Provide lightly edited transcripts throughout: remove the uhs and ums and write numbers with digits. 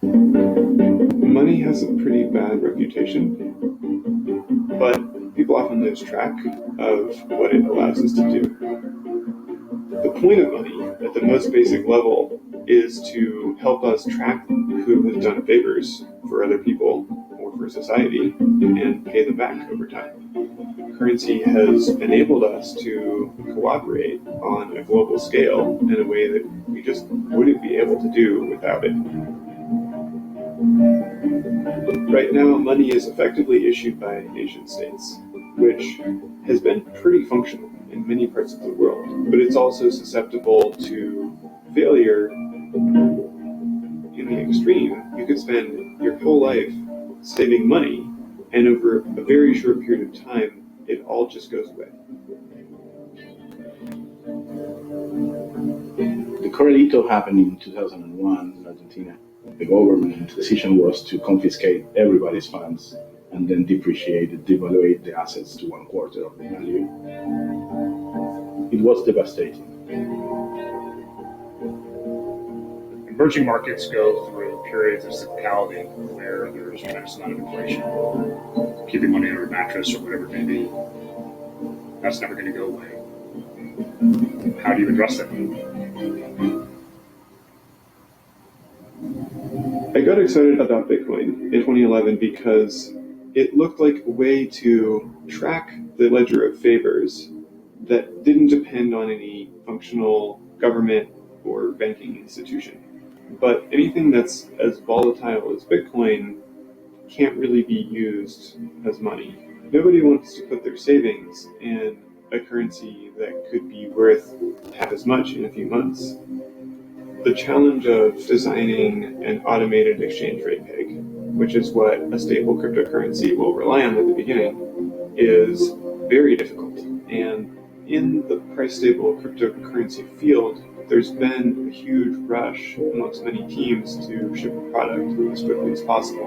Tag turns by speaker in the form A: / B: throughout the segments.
A: Money has a pretty bad reputation, but people often lose track of what it allows us to do. The point of money, at the most basic level, is to help us track who has done favors for other people or for society and pay them back over time. Currency has enabled us to cooperate on a global scale in a way that we just wouldn't be able to do without it. Right now, money is effectively issued by nation states, which has been pretty functional in many parts of the world, but it's also susceptible to failure in the extreme. You could spend your whole life saving money, and over a very short period of time, it all just goes away.
B: The Corralito happened in 2001 in Argentina. The government's decision was to confiscate everybody's funds and then devaluate the assets to 1/4 of the value. It was devastating.
C: Emerging markets go through periods of cyclicality where there's a tremendous amount of inflation, keeping money under a mattress or whatever it may be. That's never going to go away. How do you address that?
A: I got excited about Bitcoin in 2011 because it looked like a way to track the ledger of favors that didn't depend on any functional government or banking institution. But anything that's as volatile as Bitcoin can't really be used as money. Nobody wants to put their savings in a currency that could be worth half as much in a few months. The challenge of designing an automated exchange rate peg, which is what a stable cryptocurrency will rely on at the beginning, is very difficult. And in the price-stable cryptocurrency field, there's been a huge rush amongst many teams to ship a product as quickly as possible.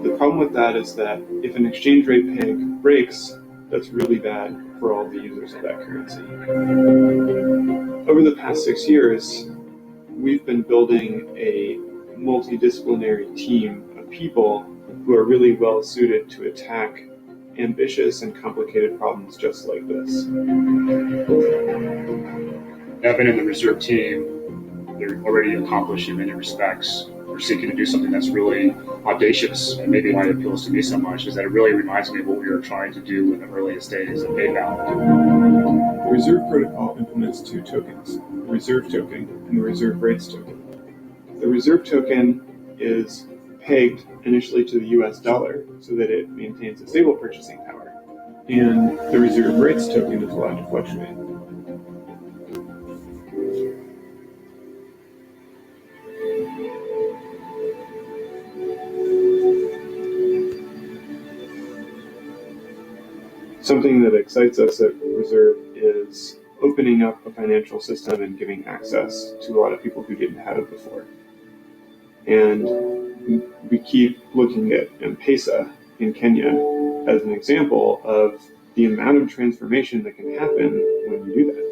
A: The problem with that is that if an exchange rate peg breaks, that's really bad for all the users of that currency. Over the past 6 years, we've been building a multidisciplinary team of people who are really well suited to attack ambitious and complicated problems just like this.
C: Evan and the Reserve team, they're already accomplished in many respects. We're seeking to do something that's really audacious, and maybe why it appeals to me so much is that it really reminds me of what we were trying to do in the earliest days of PayPal.
A: The Reserve protocol implements two tokens, the Reserve token and the Reserve Rates token. The Reserve token is pegged initially to the US dollar so that it maintains a stable purchasing power, and the Reserve Rates token is allowed to fluctuate. Something that excites us at Reserve is opening up a financial system and giving access to a lot of people who didn't have it before. And we keep looking at M-Pesa in Kenya as an example of the amount of transformation that can happen when you do that.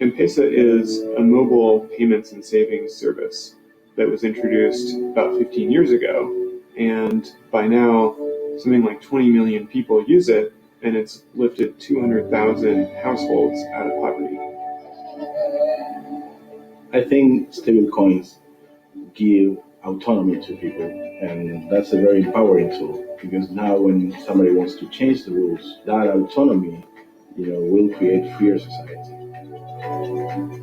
A: M-Pesa is a mobile payments and savings service that was introduced about 15 years ago, and by now something like 20 million people use it, and it's lifted 200,000 households out of poverty.
B: I think stablecoins give autonomy to people, and that's a very empowering tool, because now when somebody wants to change the rules, that autonomy, will create freer society.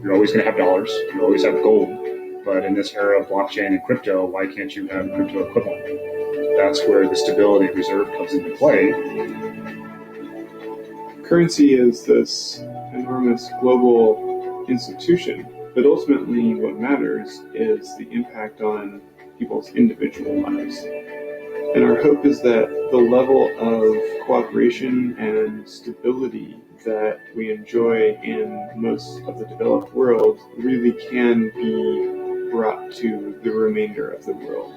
C: You're always going to have dollars, you always have gold, but in this era of blockchain and crypto, why can't you have crypto equivalent? That's where the stability of Reserve comes into play.
A: Currency is this enormous global institution, but ultimately what matters is the impact on people's individual lives. And our hope is that the level of cooperation and stability that we enjoy in most of the developed world really can be brought to the remainder of the world.